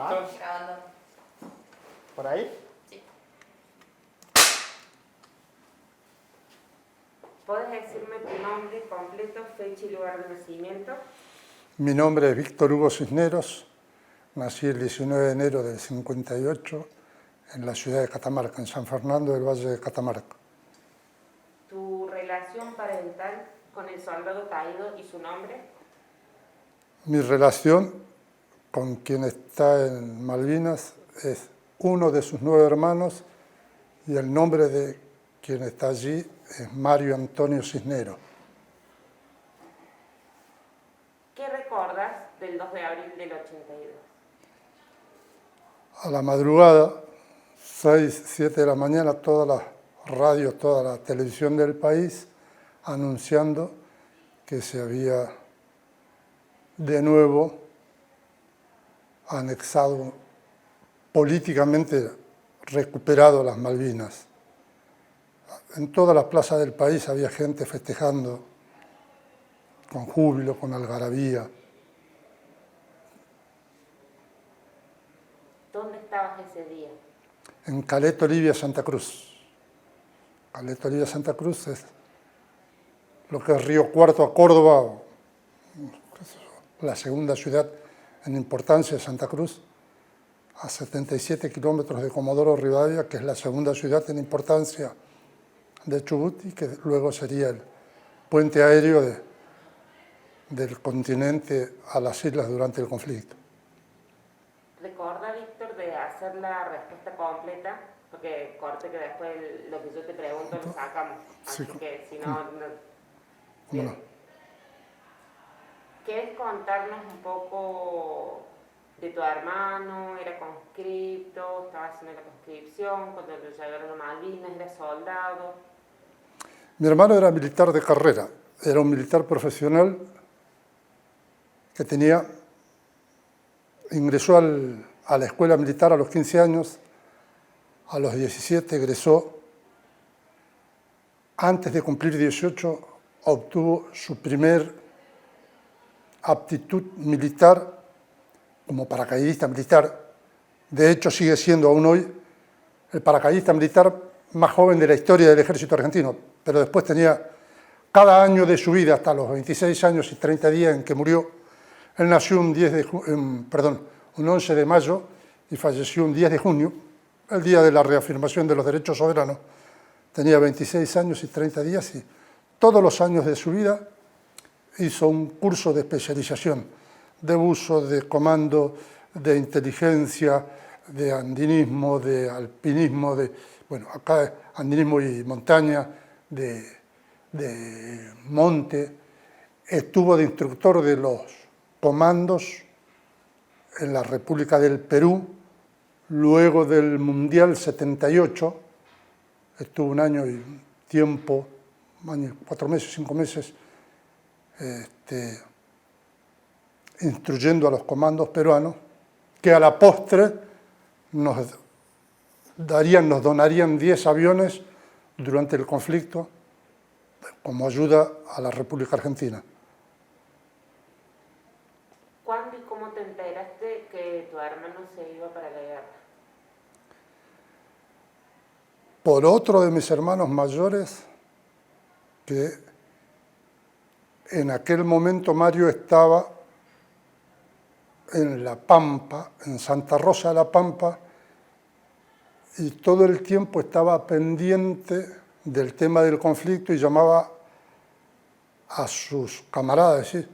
Grabando. ¿Por ahí? Sí. ¿Puedes decirme tu nombre completo, fecha y lugar de nacimiento? Mi nombre es Víctor Hugo Cisneros, nací el 19 de enero del 58 en la ciudad de Catamarca, en San Fernando del Valle de Catamarca. ¿Tu relación parental con el soldado caído y su nombre? Mi relación con quien está en Malvinas es uno de sus 9 hermanos y el nombre de quien está allí es Mario Antonio Cisneros. ¿Qué recordas del 2 de abril del 82? A la madrugada, 6, 7 de la mañana, todas las radios, toda la televisión del país anunciando que se había de nuevo anexado, políticamente recuperado las Malvinas. En todas las plazas del país había gente festejando con júbilo, con algarabía. ¿Dónde estabas ese día? En Caleta Olivia, Santa Cruz. Caleta Olivia, Santa Cruz es lo que es Río Cuarto a Córdoba, la segunda ciudad en importancia de Santa Cruz, a 77 kilómetros de Comodoro Rivadavia, que es la segunda ciudad en importancia de Chubut y que luego sería el puente aéreo del continente a las islas durante el conflicto. Recuerda, Víctor, de hacer la respuesta completa, porque corte que después lo que yo te pregunto lo sacamos, así Sí. que si no... ¿Cómo no? ¿Quieres contarnos un poco de tu hermano? ¿Era conscripto? ¿Estaba haciendo la conscripción? ¿Cuando lo llevaron a Malvinas? ¿Era soldado? Mi hermano era militar de carrera, era un militar profesional que ingresó a la escuela militar a los 15 años, a los 17 egresó, antes de cumplir 18 obtuvo su primer aptitud militar como paracaidista militar. De hecho, sigue siendo aún hoy el paracaidista militar más joven de la historia del ejército argentino, pero después tenía cada año de su vida, hasta los 26 años y 30 días en que murió. Él nació un 11 de mayo y falleció un 10 de junio, el día de la reafirmación de los derechos soberanos. Tenía 26 años y 30 días y todos los años de su vida hizo un curso de especialización, de buzo, de comando, de inteligencia, de andinismo, de alpinismo, acá es andinismo y montaña, de monte. Estuvo de instructor de los comandos en la República del Perú, luego del Mundial 78, estuvo un año y un tiempo, 4 meses, 5 meses, instruyendo a los comandos peruanos, que a la postre nos donarían 10 aviones durante el conflicto como ayuda a la República Argentina. ¿Cuándo y cómo te enteraste que tu hermano se iba para la guerra? Por otro de mis hermanos mayores, que en aquel momento Mario estaba en La Pampa, en Santa Rosa de la Pampa, y todo el tiempo estaba pendiente del tema del conflicto y llamaba a sus camaradas, ¿sí?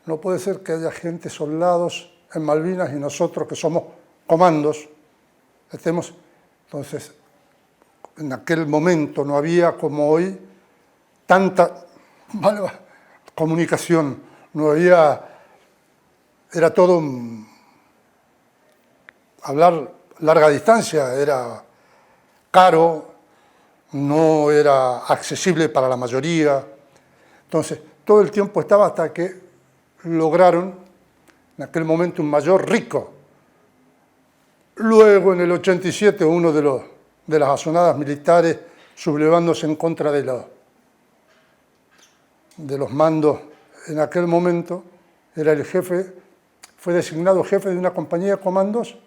No puede ser que haya gente, soldados en Malvinas y nosotros que somos comandos estemos. Entonces, en aquel momento no había como hoy tanta comunicación, no había, era todo hablar larga distancia, era caro, no era accesible para la mayoría. Entonces, todo el tiempo estaba hasta que lograron, en aquel momento, un mayor rico. Luego, en el 87, uno de las azonadas militares sublevándose en contra de los mandos en aquel momento, era el jefe, fue designado jefe de una compañía de comandos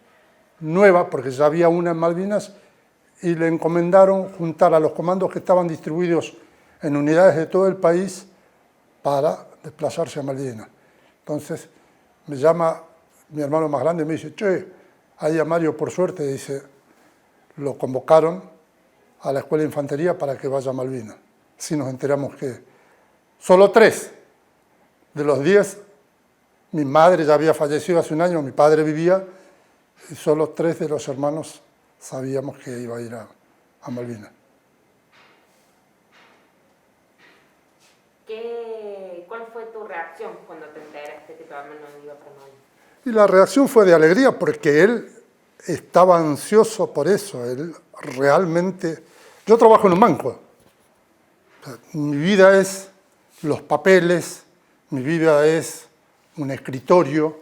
nueva, porque ya había una en Malvinas, y le encomendaron juntar a los comandos que estaban distribuidos en unidades de todo el país para desplazarse a Malvinas. Entonces me llama mi hermano más grande y me dice, che, ahí a Mario por suerte, dice, lo convocaron a la Escuela de Infantería para que vaya a Malvinas. Así nos enteramos que solo 3 de los 10, mi madre ya había fallecido hace un año, mi padre vivía, y solo 3 de los hermanos sabíamos que iba a ir a Malvinas. ¿Cuál fue tu reacción cuando te enteraste que tu hermano iba para Malvinas? Y la reacción fue de alegría porque él estaba ansioso por eso. Él realmente... Yo trabajo en un banco. O sea, mi vida es los papeles, mi vida es un escritorio.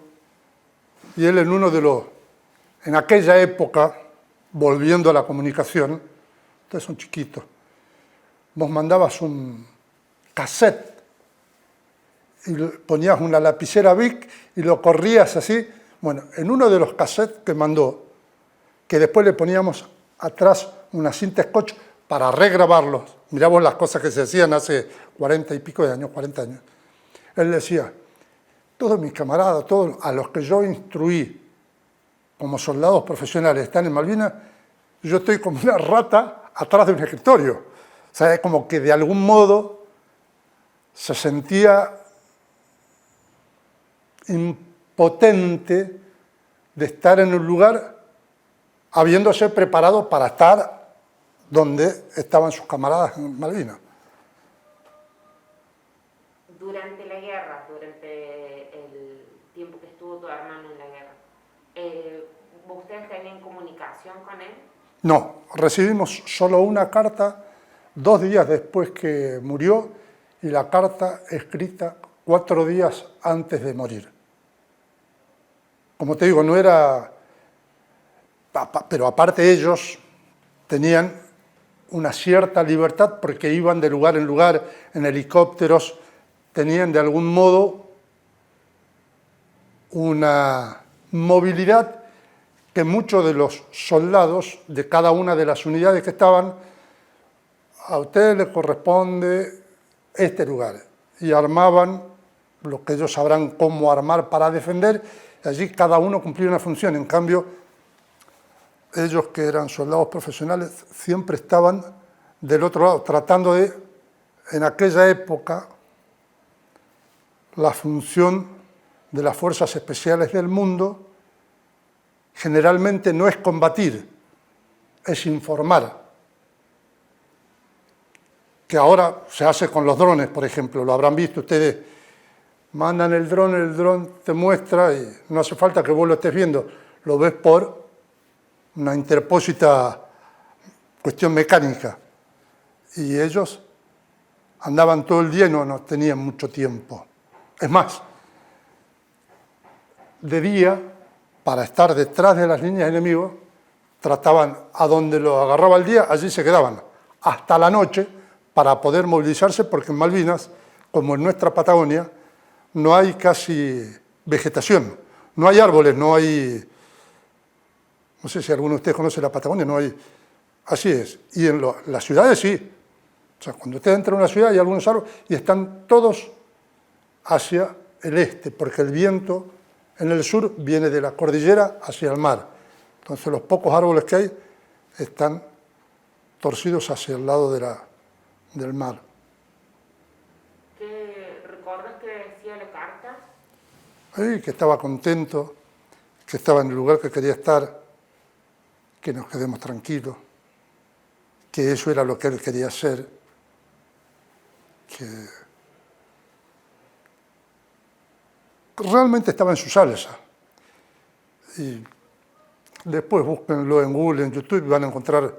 Y él en uno de los... En aquella época, volviendo a la comunicación, ustedes son chiquitos, vos mandabas un cassette y ponías una lapicera Bic y lo corrías así. Bueno, en uno de los cassettes que mandó, que después le poníamos atrás una cinta scotch para regrabarlos, mirá vos las cosas que se hacían hace 40 y pico de años, 40 años, él decía, todos mis camaradas, todos a los que yo instruí como soldados profesionales están en Malvinas, yo estoy como una rata atrás de un escritorio. O sea, es como que de algún modo se sentía impotente de estar en un lugar habiéndose preparado para estar donde estaban sus camaradas en Malvinas. Durante la guerra, durante el tiempo que estuvo tu hermano en la guerra, ¿ustedes tenían comunicación con él? No, recibimos solo una carta 2 días después que murió y la carta escrita 4 días antes de morir. Como te digo, no era... Pero aparte ellos tenían una cierta libertad porque iban de lugar en lugar en helicópteros, tenían de algún modo una movilidad que muchos de los soldados de cada una de las unidades que estaban, a ustedes les corresponde este lugar, y armaban lo que ellos sabrán cómo armar para defender, y allí cada uno cumplía una función. En cambio, ellos que eran soldados profesionales siempre estaban del otro lado, tratando de, en aquella época, la función de las fuerzas especiales del mundo generalmente no es combatir, es informar. Que ahora se hace con los drones, por ejemplo, lo habrán visto ustedes, mandan el dron te muestra y no hace falta que vos lo estés viendo, lo ves por una interpósita cuestión mecánica. Y ellos andaban todo el día y no tenían mucho tiempo. Es más, de día, para estar detrás de las líneas enemigos, trataban a donde lo agarraba el día, allí se quedaban, hasta la noche, para poder movilizarse, porque en Malvinas, como en nuestra Patagonia, no hay casi vegetación, no hay árboles, no hay... No sé si alguno de ustedes conoce la Patagonia, no hay... Así es. Y en las ciudades sí. O sea, cuando usted entra en una ciudad hay algunos árboles y están todos hacia el este, porque el viento en el sur viene de la cordillera hacia el mar. Entonces los pocos árboles que hay están torcidos hacia el lado del mar. ¿Recuerdas qué decía la carta? Y que estaba contento, que estaba en el lugar que quería estar, que nos quedemos tranquilos, que eso era lo que él quería hacer, que realmente estaba en su salsa. Y después búsquenlo en Google, en YouTube, y van a encontrar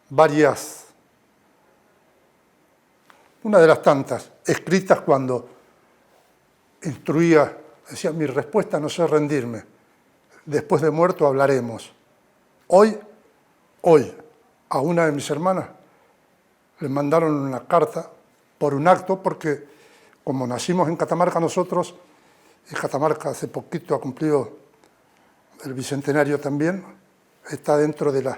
varias, una de las tantas, escritas cuando instruía, decía, mi respuesta no es rendirme, después de muerto hablaremos. Hoy, a una de mis hermanas le mandaron una carta por un acto, porque como nacimos en Catamarca nosotros, y Catamarca hace poquito ha cumplido el bicentenario también, está dentro de las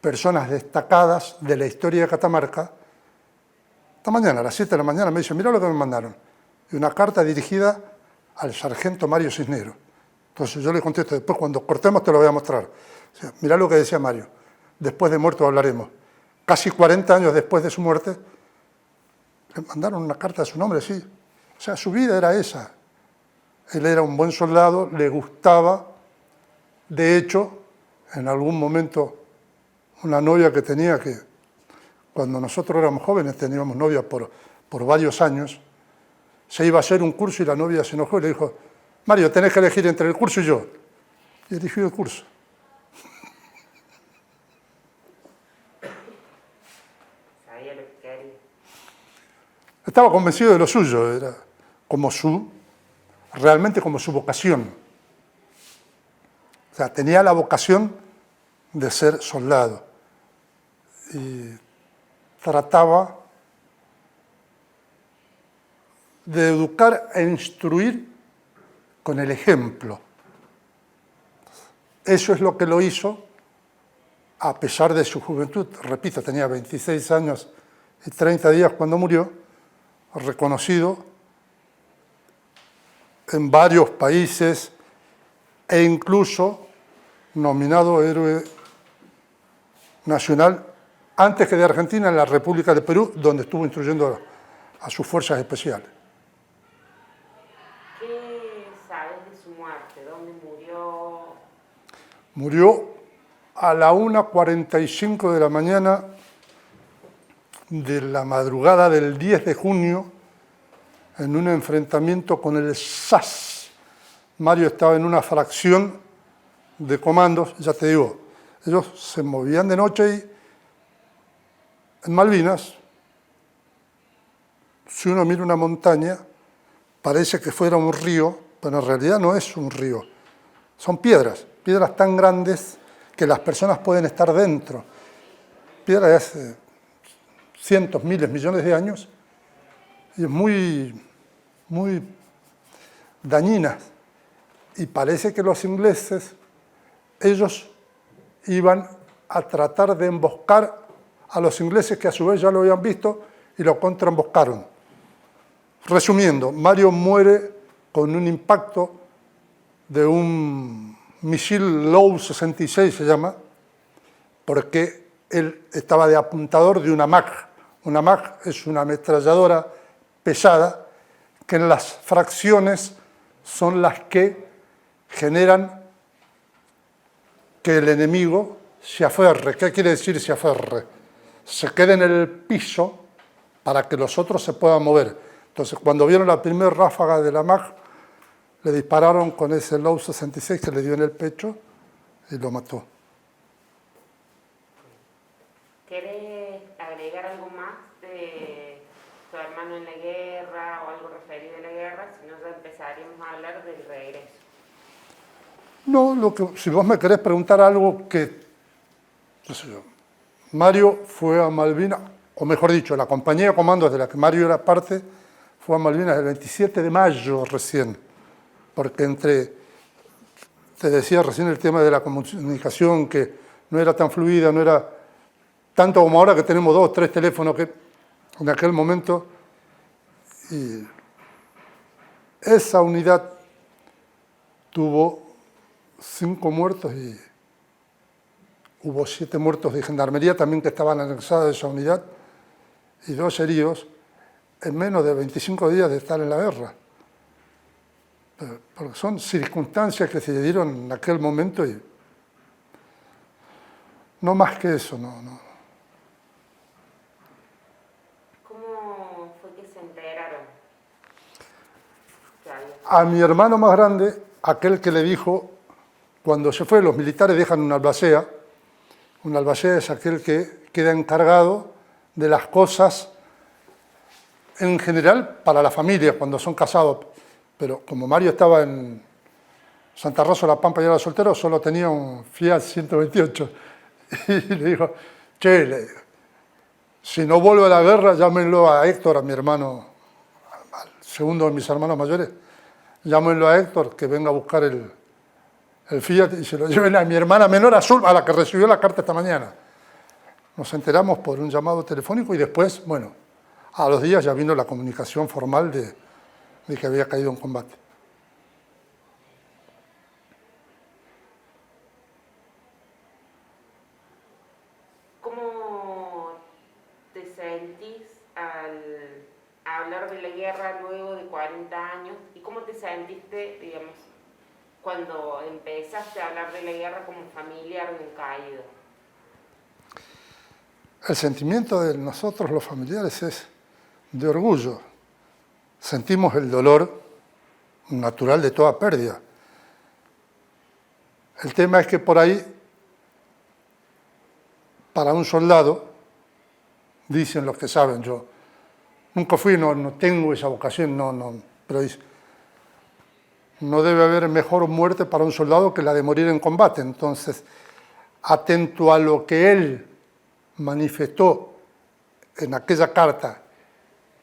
personas destacadas de la historia de Catamarca. Esta mañana, a las 7 de la mañana, me dice, mira lo que me mandaron. Y una carta dirigida al sargento Mario Cisneros. Entonces yo le contesto, después cuando cortemos te lo voy a mostrar. O sea, mirá lo que decía Mario, después de muerto hablaremos. Casi 40 años después de su muerte, le mandaron una carta a su nombre, sí. O sea, su vida era esa. Él era un buen soldado, le gustaba. De hecho, en algún momento, una novia que tenía, que cuando nosotros éramos jóvenes teníamos novia por varios años, se iba a hacer un curso y la novia se enojó y le dijo, Mario, tenés que elegir entre el curso y yo. Y eligió el curso. Sabía lo que quería. Estaba convencido de lo suyo, era realmente como su vocación. O sea, tenía la vocación de ser soldado. Y trataba de educar e instruir con el ejemplo. Eso es lo que lo hizo a pesar de su juventud. Repito, tenía 26 años y 30 días cuando murió, reconocido en varios países e incluso nominado héroe nacional antes que de Argentina, en la República de Perú, donde estuvo instruyendo a sus fuerzas especiales. ¿Qué sabes de su muerte? ¿Dónde murió? Murió a la 1:45 de la mañana de la madrugada del 10 de junio en un enfrentamiento con el SAS. Mario estaba en una fracción de comandos, ya te digo, ellos se movían de noche y en Malvinas, si uno mira una montaña, parece que fuera un río, pero en realidad no es un río. Son piedras tan grandes que las personas pueden estar dentro. Piedras de hace cientos, miles, millones de años, y es muy dañinas. Y parece que los ingleses, ellos iban a tratar de emboscar a los ingleses que a su vez ya lo habían visto y lo contraemboscaron. Resumiendo, Mario muere con un impacto de un misil Low 66, se llama, porque él estaba de apuntador de una MAG. Una MAG es una ametralladora pesada que en las fracciones son las que generan que el enemigo se aferre. ¿Qué quiere decir se aferre? Se quede en el piso para que los otros se puedan mover. Entonces, cuando vieron la primera ráfaga de la MAG, le dispararon con ese Low 66 que le dio en el pecho y lo mató. ¿Querés agregar algo más de tu hermano en la guerra o algo referido a la guerra? Si no, ya empezaríamos a hablar del regreso. No, si vos me querés preguntar algo que, no sé yo, Mario fue a Malvinas, o mejor dicho, la compañía de comandos de la que Mario era parte, fue a Malvinas el 27 de mayo recién, porque te decía recién el tema de la comunicación, que no era tan fluida, no era tanto como ahora que tenemos 2, 3 teléfonos, que en aquel momento, y esa unidad tuvo 5 muertos y hubo 7 muertos de gendarmería también que estaban anexados a esa unidad y 2 heridos en menos de 25 días de estar en la guerra. Porque son circunstancias que se dieron en aquel momento y no más que eso, no. ¿Cómo fue que se enteraron? A mi hermano más grande, aquel que le dijo, cuando se fue, los militares dejan una albacea. Una albacea es aquel que queda encargado de las cosas en general para la familia cuando son casados. Pero como Mario estaba en Santa Rosa, La Pampa y era soltero, solo tenía un Fiat 128. Y le dijo, che, si no vuelve a la guerra, llámenlo a Héctor, a mi hermano, al segundo de mis hermanos mayores, llámenlo a Héctor que venga a buscar el Fiat y se lo lleven a mi hermana menor Azul, a la que recibió la carta esta mañana. Nos enteramos por un llamado telefónico y después, bueno, a los días ya vino la comunicación formal de que había caído en combate. ¿Cómo te sentís al hablar de la guerra luego de 40 años? ¿Y cómo te sentiste, digamos, cuando empezaste a hablar de la guerra como familiar de un caído? El sentimiento de nosotros los familiares es de orgullo. Sentimos el dolor natural de toda pérdida. El tema es que por ahí, para un soldado, dicen los que saben, yo nunca fui, no tengo esa vocación, pero dice, no debe haber mejor muerte para un soldado que la de morir en combate. Entonces, atento a lo que él manifestó en aquella carta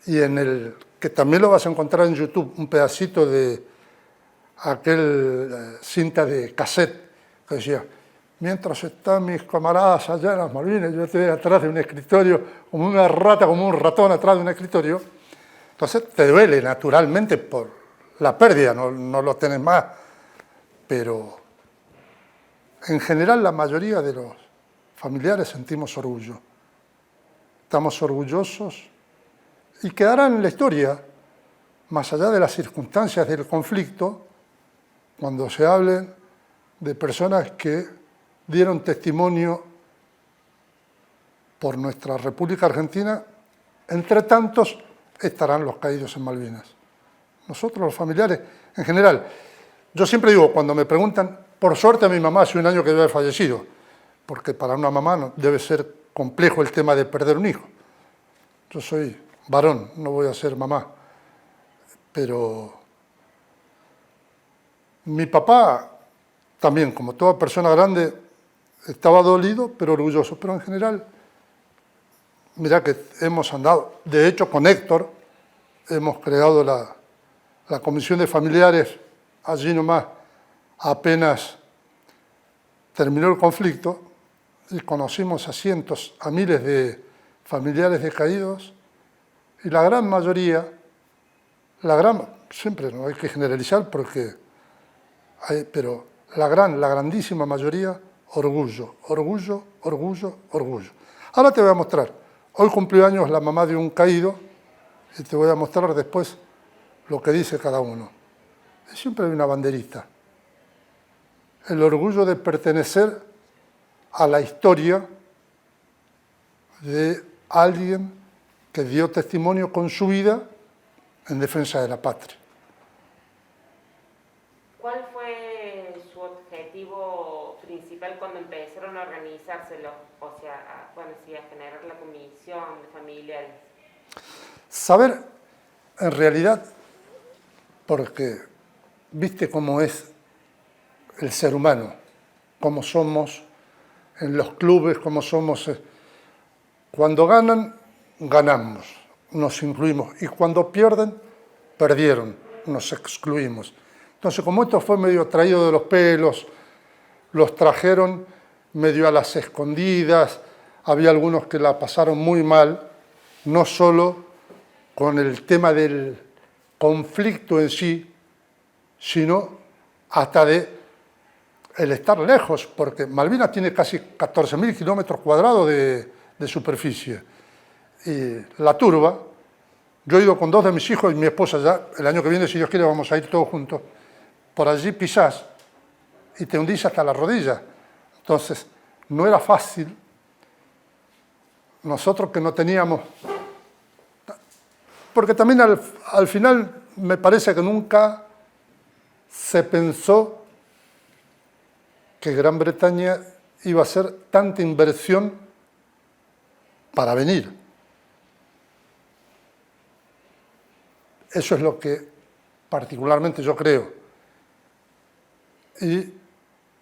y en el que también lo vas a encontrar en YouTube, un pedacito de aquel cinta de cassette que decía, mientras están mis camaradas allá en las Malvinas, yo estoy atrás de un escritorio, como una rata, como un ratón atrás de un escritorio. Entonces te duele naturalmente por la pérdida, no lo tenés más, pero en general la mayoría de los familiares sentimos orgullo. Estamos orgullosos y quedará en la historia, más allá de las circunstancias del conflicto, cuando se hablen de personas que dieron testimonio por nuestra República Argentina, entre tantos estarán los caídos en Malvinas. Nosotros los familiares, en general, yo siempre digo, cuando me preguntan, por suerte mi mamá hace un año que debe haber fallecido, porque para una mamá no, debe ser complejo el tema de perder un hijo. Yo soy varón, no voy a ser mamá, pero mi papá también, como toda persona grande, estaba dolido, pero orgulloso. Pero en general, mira que hemos andado, de hecho con Héctor, hemos creado la comisión de familiares, allí nomás, apenas terminó el conflicto, y conocimos a cientos, a miles de familiares de caídos, y la gran mayoría, siempre no hay que generalizar porque pero la grandísima mayoría, orgullo, orgullo, orgullo, orgullo. Ahora te voy a mostrar, hoy cumplió años la mamá de un caído, y te voy a mostrar después lo que dice cada uno. Y siempre hay una banderita. El orgullo de pertenecer a la historia de alguien que dio testimonio con su vida en defensa de la patria. ¿Cuál fue su objetivo principal cuando empezaron a organizárselo? O sea, a generar la comisión de familiares. Saber, en realidad, porque viste cómo es el ser humano, cómo somos en los clubes, cómo somos. Cuando ganan, ganamos, nos incluimos, y cuando pierden, perdieron, nos excluimos. Entonces, como esto fue medio traído de los pelos, los trajeron medio a las escondidas, había algunos que la pasaron muy mal, no solo con el tema del conflicto en sí, sino hasta de el estar lejos, porque Malvinas tiene casi 14.000 kilómetros cuadrados de superficie. Y la turba, yo he ido con 2 de mis hijos y mi esposa ya, el año que viene, si Dios quiere, vamos a ir todos juntos. Por allí pisás y te hundís hasta la rodilla. Entonces, no era fácil. Nosotros que no teníamos... Porque también al final me parece que nunca se pensó que Gran Bretaña iba a hacer tanta inversión para venir. Eso es lo que particularmente yo creo. Y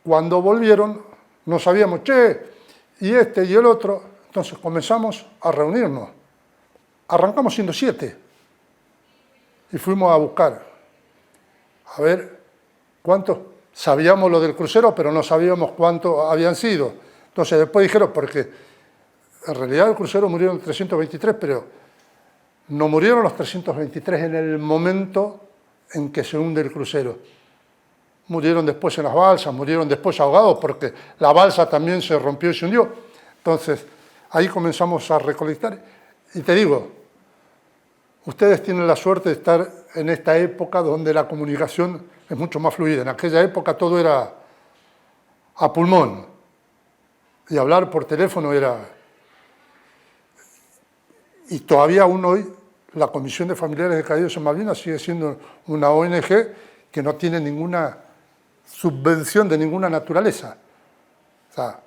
cuando volvieron, no sabíamos, y este y el otro, entonces comenzamos a reunirnos. Arrancamos siendo 7 y fuimos a buscar a ver, ¿cuántos? Sabíamos lo del crucero, pero no sabíamos cuántos habían sido. Entonces después dijeron, porque en realidad el crucero murieron 323, pero no murieron los 323 en el momento en que se hunde el crucero. Murieron después en las balsas, murieron después ahogados, porque la balsa también se rompió y se hundió. Entonces, ahí comenzamos a recolectar. Y te digo, ustedes tienen la suerte de estar en esta época donde la comunicación es mucho más fluida. En aquella época todo era a pulmón. Y hablar por teléfono era... Y todavía aún hoy la Comisión de Familiares de Caídos en Malvinas sigue siendo una ONG que no tiene ninguna subvención de ninguna naturaleza. O sea,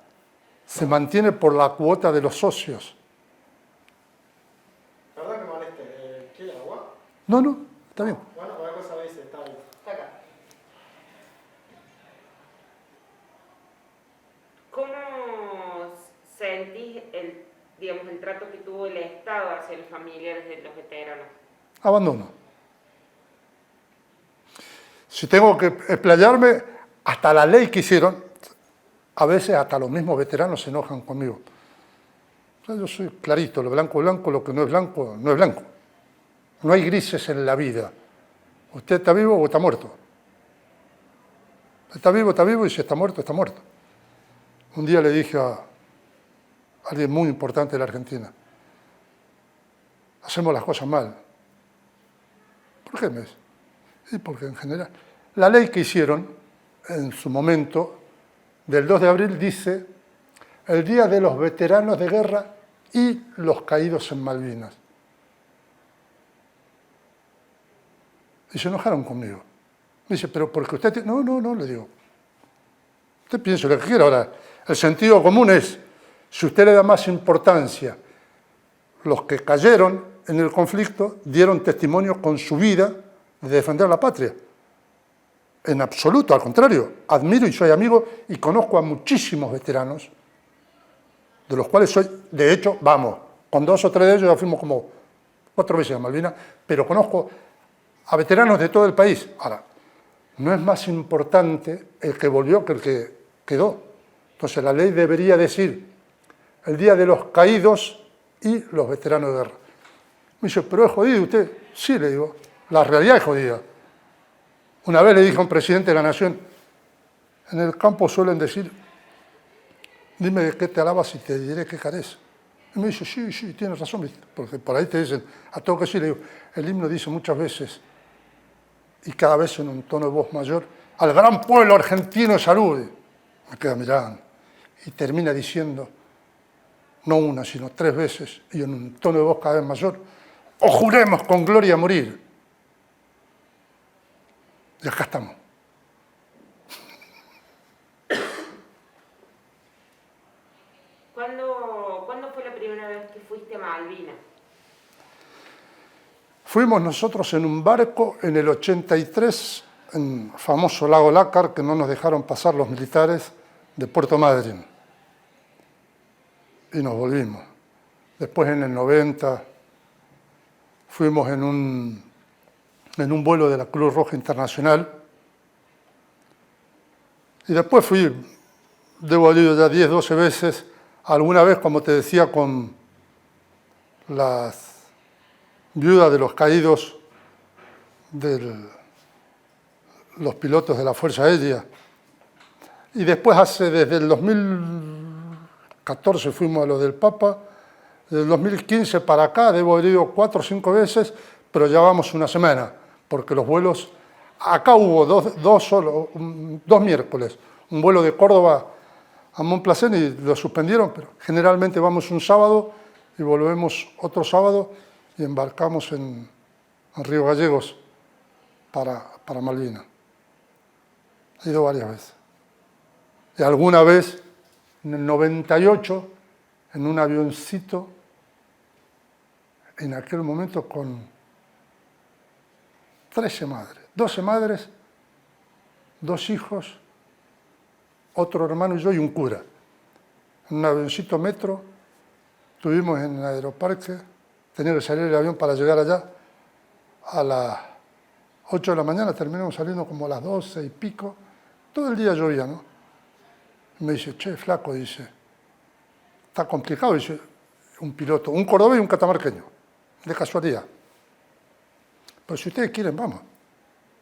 se mantiene por la cuota de los socios. Perdón que moleste, ¿quiere agua? No, no, está bien. Bueno, cualquier cosa me dice, está bien. Está acá. ¿Cómo sentís digamos, el trato que tuvo el Estado hacia los familiares de los veteranos? Abandono. Si tengo que explayarme, hasta la ley que hicieron, a veces hasta los mismos veteranos se enojan conmigo. O sea, yo soy clarito, lo blanco es blanco, lo que no es blanco no es blanco. No hay grises en la vida. Usted está vivo o está muerto. Está vivo y si está muerto, está muerto. Un día le dije a alguien muy importante de la Argentina, hacemos las cosas mal. ¿Por qué me dice? Sí, porque en general, la ley que hicieron en su momento, del 2 de abril, dice el Día de los Veteranos de Guerra y los Caídos en Malvinas. Y se enojaron conmigo. Me dice, pero porque usted... No, le digo. Usted piense lo que quiera. Ahora, el sentido común es, si usted le da más importancia, los que cayeron en el conflicto dieron testimonio con su vida de defender la patria. En absoluto, al contrario, admiro y soy amigo y conozco a muchísimos veteranos, de los cuales soy, de hecho, vamos, con 2 o 3 de ellos ya fuimos como 4 veces a Malvinas, pero conozco a veteranos de todo el país. Ahora, no es más importante el que volvió que el que quedó. Entonces la ley debería decir el Día de los Caídos y los Veteranos de Guerra. Me dice, pero es jodido usted. Sí, le digo, la realidad es jodida. Una vez le dije a un presidente de la Nación, en el campo suelen decir, dime de qué te alabas y te diré qué careces. Y me dice, sí, tienes razón, porque por ahí te dicen, a todo que sí, le digo, el himno dice muchas veces, y cada vez en un tono de voz mayor, al gran pueblo argentino salude. Me queda mirando. Y termina diciendo, no una, sino 3 veces, y en un tono de voz cada vez mayor, o juremos con gloria morir. Y acá estamos. ¿Cuándo fue la primera vez que fuiste a Malvinas? Fuimos nosotros en un barco en el 83, en el famoso lago Lácar, que no nos dejaron pasar los militares de Puerto Madryn. Y nos volvimos. Después en el 90 fuimos en un vuelo de la Cruz Roja Internacional. Y después debo haber ido ya 10, 12 veces, alguna vez, como te decía, con las viudas de los caídos de los pilotos de la Fuerza Aérea. Y después, desde el 2014 fuimos a lo del Papa, desde el 2015 para acá debo haber ido 4 o 5 veces, pero ya vamos una semana, porque los vuelos, acá hubo dos miércoles, un vuelo de Córdoba a Montplacén y lo suspendieron, pero generalmente vamos un sábado y volvemos otro sábado y embarcamos en Río Gallegos para Malvinas. He ido varias veces. Y alguna vez, en el 98, en un avioncito, en aquel momento con 13 madres, 12 madres, 2 hijos, otro hermano y yo y un cura. En un avioncito metro, estuvimos en el aeroparque, tenía que salir el avión para llegar allá a 8 de la mañana, terminamos saliendo como a las 12 y pico. Todo el día llovía, ¿no? Y me dice, che, flaco, dice, está complicado, dice, un piloto, un cordobés y un catamarqueño, de casualidad. Pero si ustedes quieren, vamos.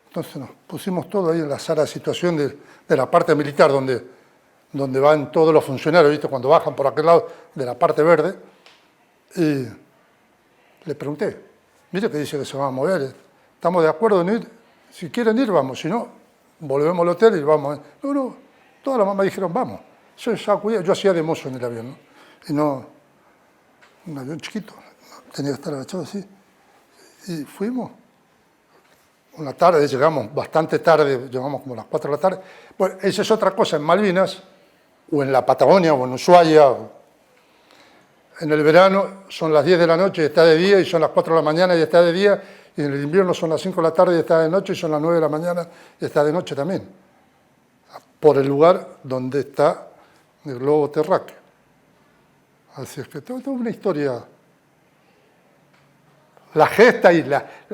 Entonces nos pusimos todo ahí en la sala de situación de la parte militar, donde van todos los funcionarios, ¿viste? Cuando bajan por aquel lado de la parte verde. Y le pregunté, mire que dice que se va a mover, ¿estamos de acuerdo en ir? Si quieren ir, vamos, si no, volvemos al hotel y vamos. No, todas las mamás dijeron, vamos. Yo hacía de mozo en el avión, ¿no? Y no, un avión chiquito, tenía que estar agachado así. Y fuimos. Una tarde, llegamos bastante tarde, llegamos como a las 4 de la tarde. Bueno, esa es otra cosa, en Malvinas, o en la Patagonia, o en Ushuaia, en el verano son las 10 de la noche y está de día, y son las 4 de la mañana y está de día, y en el invierno son las 5 de la tarde y está de noche, y son las 9 de la mañana y está de noche también, por el lugar donde está el globo terráqueo. Así es que toda una historia. La gesta y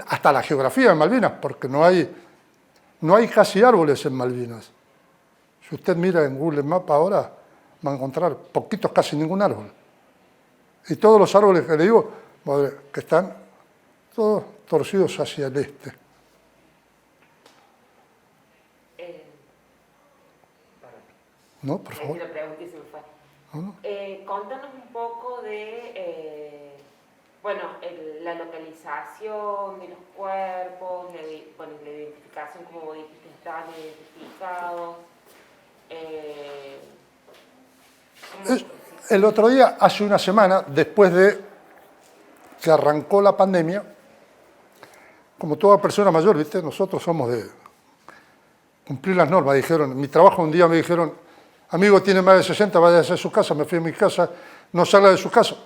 hasta la geografía de Malvinas, porque no hay casi árboles en Malvinas. Si usted mira en Google Maps ahora, va a encontrar poquitos, casi ningún árbol. Y todos los árboles que le digo, que están todos torcidos hacia el este. No, por favor. La pregunta se me fue. No. Contanos un poco de, la localización de los cuerpos, la identificación, como vos dijiste, están identificados. El otro día, hace una semana, después de que arrancó la pandemia, como toda persona mayor, ¿viste? Nosotros somos de cumplir las normas. Dijeron, en mi trabajo un día me dijeron, amigo tiene más de 60, vaya a su casa. Me fui a mi casa, no salga de su casa.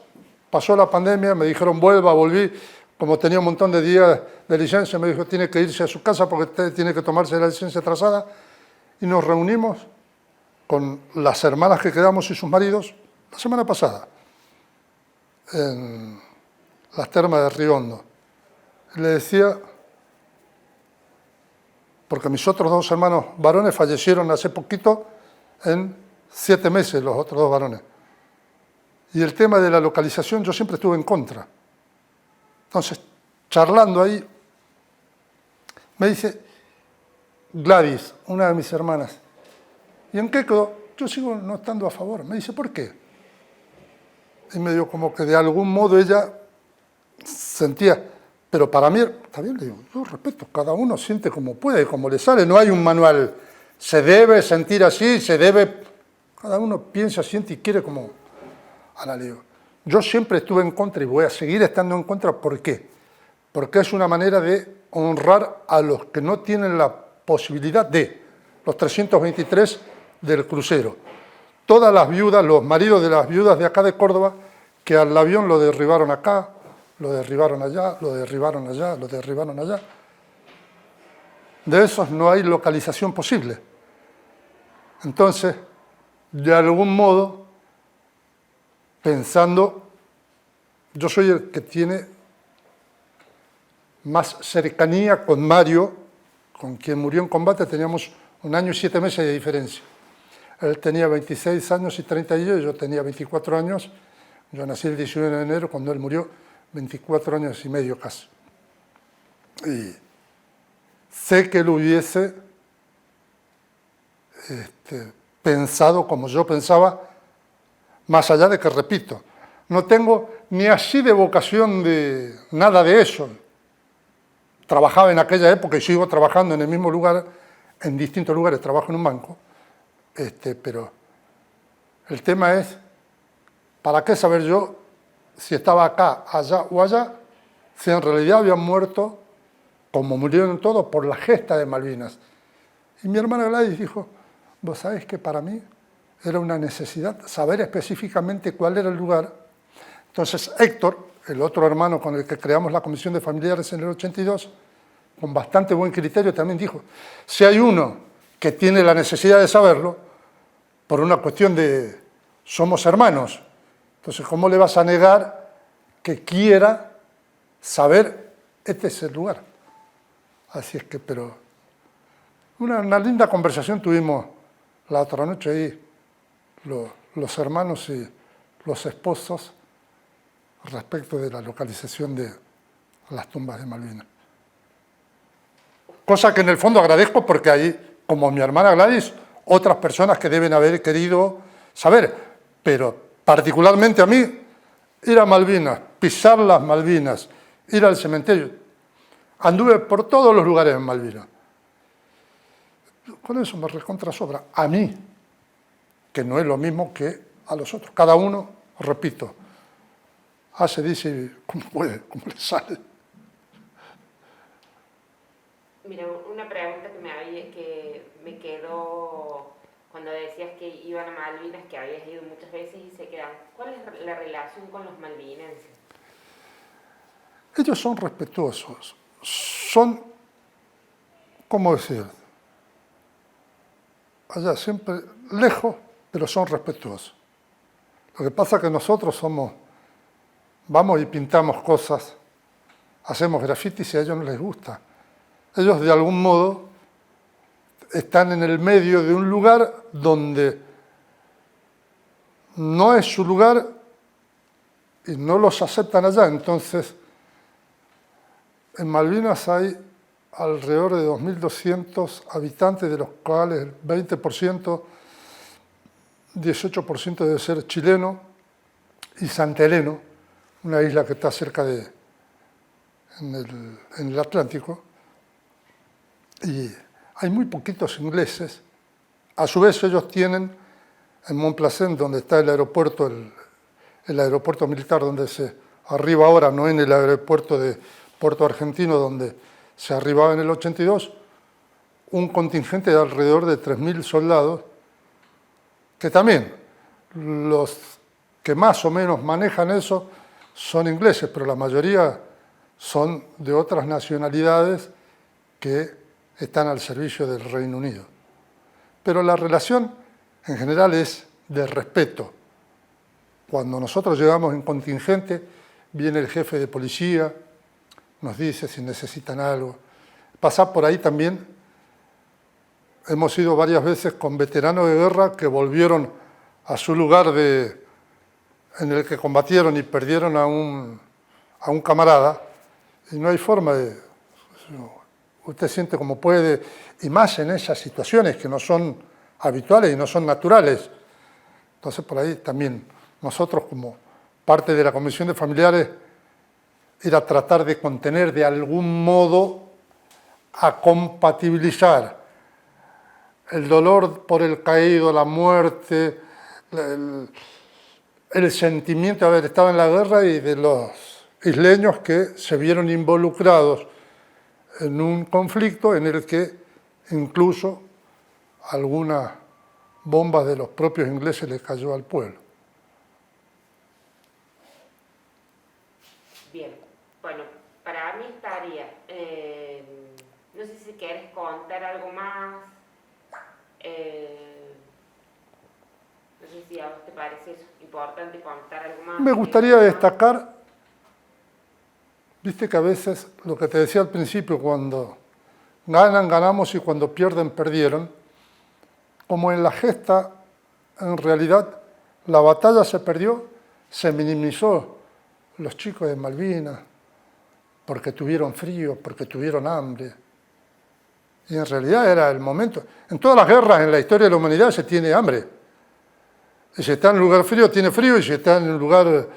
Pasó la pandemia, me dijeron volví. Como tenía un montón de días de licencia, me dijo, tiene que irse a su casa porque tiene que tomarse la licencia atrasada. Y nos reunimos con las hermanas que quedamos y sus maridos la semana pasada en las termas de Riondo. Le decía, porque mis otros 2 hermanos varones fallecieron hace poquito, en 7 meses, los otros 2 varones. Y el tema de la localización yo siempre estuve en contra. Entonces, charlando ahí, me dice Gladys, una de mis hermanas, ¿y en qué quedó? Yo sigo no estando a favor. Me dice, ¿por qué? Y me dio como que de algún modo ella sentía, pero para mí, está bien, le digo, yo respeto, cada uno siente como puede, como le sale, no hay un manual, se debe sentir así, cada uno piensa, siente y quiere como, ahora le digo, yo siempre estuve en contra y voy a seguir estando en contra, ¿por qué? Porque es una manera de honrar a los que no tienen la posibilidad de, los 323 del crucero, todas las viudas, los maridos de las viudas de acá de Córdoba, que al avión lo derribaron acá, lo derribaron allá, lo derribaron allá, lo derribaron allá. De esos no hay localización posible. Entonces, de algún modo, pensando, yo soy el que tiene más cercanía con Mario, con quien murió en combate, teníamos 1 año y 7 meses de diferencia. Él tenía 26 años y 32, yo tenía 24 años. Yo nací el 19 de enero, cuando él murió, 24 años y medio casi. Y sé que él hubiese pensado como yo pensaba, más allá de que, repito, no tengo ni así de vocación de nada de eso. Trabajaba en aquella época y sigo trabajando en el mismo lugar, en distintos lugares, trabajo en un banco, pero el tema es, ¿para qué saber yo si estaba acá, allá o allá, si en realidad habían muerto, como murieron todos, por la gesta de Malvinas? Y mi hermana Gladys dijo, vos sabés que para mí era una necesidad saber específicamente cuál era el lugar. Entonces Héctor, el otro hermano con el que creamos la Comisión de Familiares en el 82, con bastante buen criterio también dijo, si hay uno que tiene la necesidad de saberlo, por una cuestión de somos hermanos, entonces ¿cómo le vas a negar que quiera saber este es el lugar? Así es que, pero una linda conversación tuvimos la otra noche ahí, los hermanos y los esposos, respecto de la localización de las tumbas de Malvinas. Cosa que en el fondo agradezco porque hay, como mi hermana Gladys, otras personas que deben haber querido saber, pero particularmente a mí, ir a Malvinas, pisar las Malvinas, ir al cementerio, anduve por todos los lugares en Malvinas. Con eso me recontrasobra. A mí, que no es lo mismo que a los otros. Cada uno, repito, hace, dice, como puede, como le sale. Mira, una pregunta que me quedó cuando decías que iban a Malvinas, que habías ido muchas veces y se quedan. ¿Cuál es la relación con los malvinenses? Ellos son respetuosos, son, ¿cómo decir? Allá siempre lejos, pero son respetuosos. Lo que pasa es que nosotros vamos y pintamos cosas, hacemos grafitis y a ellos no les gusta. Ellos de algún modo están en el medio de un lugar donde no es su lugar y no los aceptan allá. Entonces, en Malvinas hay alrededor de 2.200 habitantes, de los cuales el 20%, 18% debe ser chileno, y Santa Elena, una isla que está cerca en el Atlántico, y hay muy poquitos ingleses. A su vez ellos tienen en Mont Placent, donde está el aeropuerto militar, donde se arriba ahora, no en el aeropuerto de Puerto Argentino, donde se arribaba en el 82, un contingente de alrededor de 3.000 soldados, que también los que más o menos manejan eso son ingleses, pero la mayoría son de otras nacionalidades que están al servicio del Reino Unido. Pero la relación en general es de respeto. Cuando nosotros llegamos en contingente, viene el jefe de policía, nos dice si necesitan algo. Pasar por ahí también, hemos ido varias veces con veteranos de guerra que volvieron a su lugar en el que combatieron y perdieron a un camarada, y no hay forma de... Usted siente como puede, y más en esas situaciones que no son habituales y no son naturales. Entonces por ahí también nosotros, como parte de la Comisión de Familiares, ir a tratar de contener de algún modo, a compatibilizar el dolor por el caído, la muerte, el sentimiento de haber estado en la guerra y de los isleños que se vieron involucrados en un conflicto en el que incluso algunas bombas de los propios ingleses les cayó al pueblo. Bien, bueno, para mí estaría, no sé si quieres contar algo más, no sé si a vos te parece eso importante contar algo más. Me gustaría destacar, viste que a veces, lo que te decía al principio, cuando ganan, ganamos y cuando pierden, perdieron, como en la gesta, en realidad, la batalla se perdió, se minimizó los chicos de Malvinas, porque tuvieron frío, porque tuvieron hambre. Y en realidad era el momento. En todas las guerras en la historia de la humanidad se tiene hambre. Y si está en un lugar frío, tiene frío, y si está en un lugar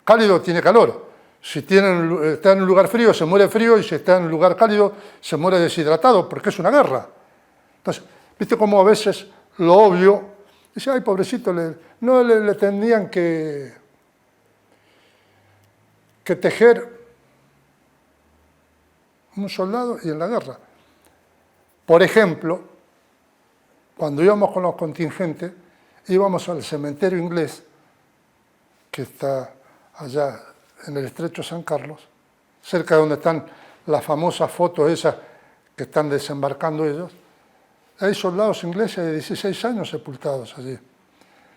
cálido, tiene calor. Si está en un lugar frío, se muere frío, y si está en un lugar cálido, se muere deshidratado, porque es una guerra. Entonces, ¿viste cómo a veces lo obvio? Dice, ay, pobrecito, no le tenían que tejer un soldado y en la guerra. Por ejemplo, cuando íbamos con los contingentes, íbamos al cementerio inglés, que está allá en el estrecho San Carlos, cerca de donde están las famosas fotos esas que están desembarcando ellos. Hay soldados ingleses de 16 años sepultados allí.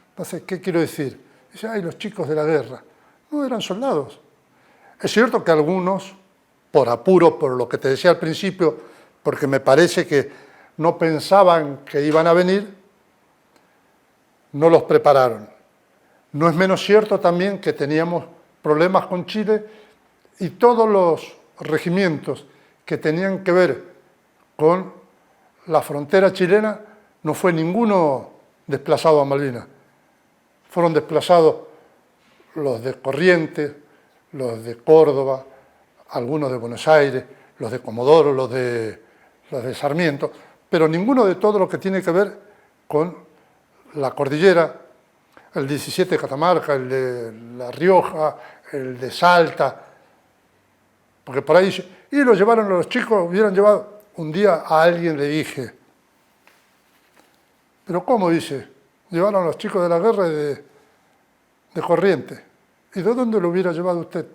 Entonces, ¿qué quiero decir? Dice, ay, los chicos de la guerra. No, eran soldados. Es cierto que algunos, por apuro, por lo que te decía al principio, porque me parece que no pensaban que iban a venir, no los prepararon. No es menos cierto también que teníamos problemas con Chile y todos los regimientos que tenían que ver con la frontera chilena, no fue ninguno desplazado a Malvinas. Fueron desplazados los de Corrientes, los de Córdoba, algunos de Buenos Aires, los de Comodoro, los de Sarmiento, pero ninguno de todo lo que tiene que ver con la cordillera, el 17 de Catamarca, el de La Rioja, el de Salta, porque por ahí, y lo llevaron los chicos, hubieran llevado, un día a alguien le dije, pero ¿cómo dice? Llevaron a los chicos de la guerra de Corrientes. ¿Y de dónde lo hubiera llevado usted?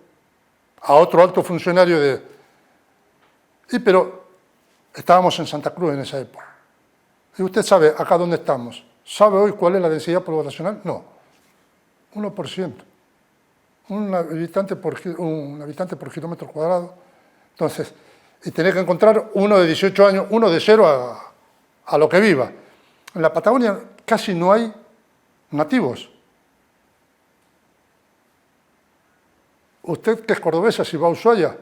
A otro alto funcionario de... pero estábamos en Santa Cruz en esa época. ¿Y usted sabe acá dónde estamos? ¿Sabe hoy cuál es la densidad poblacional? No. 1%. Un habitante por kilómetro cuadrado. Entonces, y tenés que encontrar uno de 18 años, uno de 0 a lo que viva. En la Patagonia casi no hay nativos. Usted que es cordobesa, si va a Ushuaia,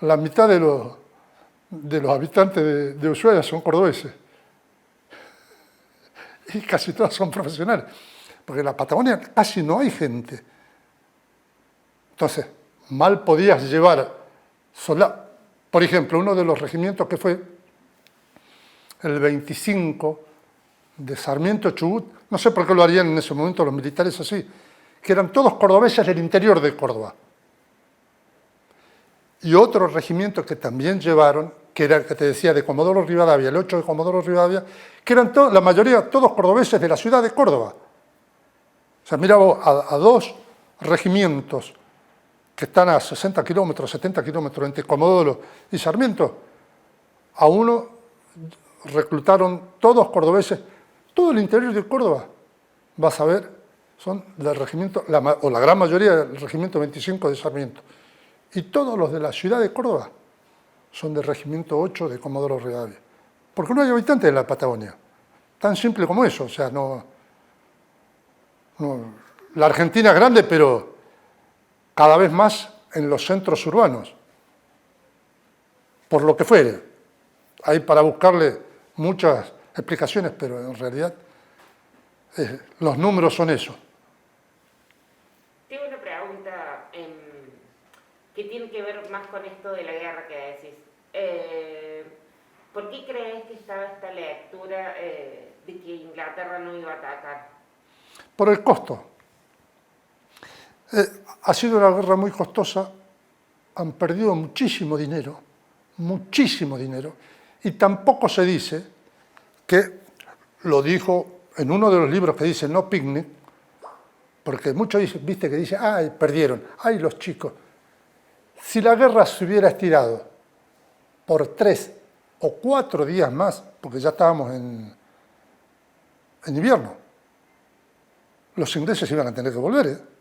la mitad de los habitantes de Ushuaia son cordobeses. Y casi todos son profesionales. Porque en la Patagonia casi no hay gente. Entonces, mal podías llevar por ejemplo, uno de los regimientos que fue el 25 de Sarmiento Chubut, no sé por qué lo harían en ese momento los militares así, que eran todos cordobeses del interior de Córdoba. Y otro regimiento que también llevaron, que era el que te decía de Comodoro Rivadavia, el 8 de Comodoro Rivadavia, que eran la mayoría todos cordobeses de la ciudad de Córdoba. O sea, mira vos, a dos regimientos que están a 60 kilómetros, 70 kilómetros entre Comodoro y Sarmiento, a uno reclutaron todos cordobeses, todo el interior de Córdoba, vas a ver, son del regimiento, o la gran mayoría del regimiento 25 de Sarmiento. Y todos los de la ciudad de Córdoba son del regimiento 8 de Comodoro Rivadavia. Porque no hay habitantes en la Patagonia. Tan simple como eso. O sea, la Argentina es grande, pero cada vez más en los centros urbanos. Por lo que fuere. Hay para buscarle muchas explicaciones, pero en realidad los números son eso. Tengo una pregunta que tiene que ver más con esto de la guerra que decís. ¿Por qué crees que estaba esta lectura de que Inglaterra no iba a atacar? Por el costo. Ha sido una guerra muy costosa, han perdido muchísimo dinero, y tampoco se dice que, lo dijo en uno de los libros que dice No Picnic, porque muchos dicen, viste que dice, ay, perdieron, ay, los chicos. Si la guerra se hubiera estirado por 3 o 4 días más, porque ya estábamos en invierno, los ingleses iban a tener que volver.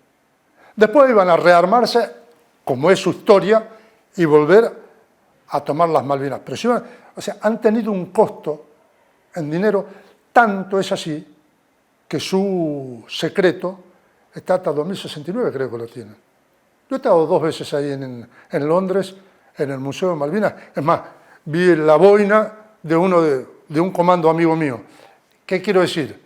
Después iban a rearmarse, como es su historia, y volver a tomar las Malvinas. Pero han tenido un costo en dinero, tanto es así que su secreto está hasta 2069, creo que lo tienen. Yo he estado 2 veces ahí en Londres, en el Museo de Malvinas. Es más, vi la boina de un comando amigo mío. ¿Qué quiero decir?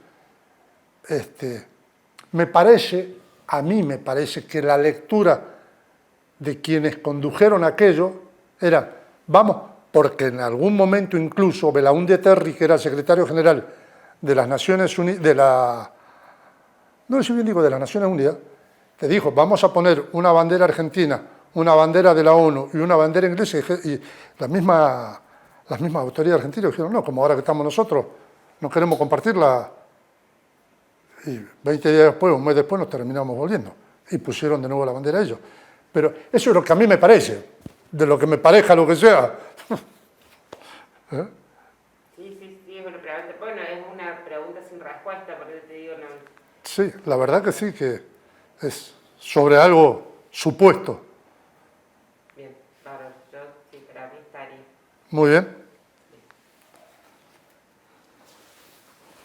A mí me parece que la lectura de quienes condujeron aquello era, porque en algún momento incluso Belaúnde Terry, que era el secretario general de las Naciones Unidas, no sé si bien digo de las Naciones Unidas, te dijo, vamos a poner una bandera argentina, una bandera de la ONU y una bandera inglesa, y las mismas autoridades argentinas dijeron, no, como ahora que estamos nosotros, no queremos compartirla. Y 20 días después, un mes después, nos terminamos volviendo. Y pusieron de nuevo la bandera ellos. Pero eso es lo que a mí me parece. De lo que me parezca, lo que sea. ¿Eh? Sí, es una pregunta. Bueno, es una pregunta sin respuesta, por eso te digo no. Sí, la verdad que sí, que es sobre algo supuesto. Bien, claro, yo sí, para mí estaría. Muy bien.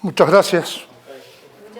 Muchas gracias.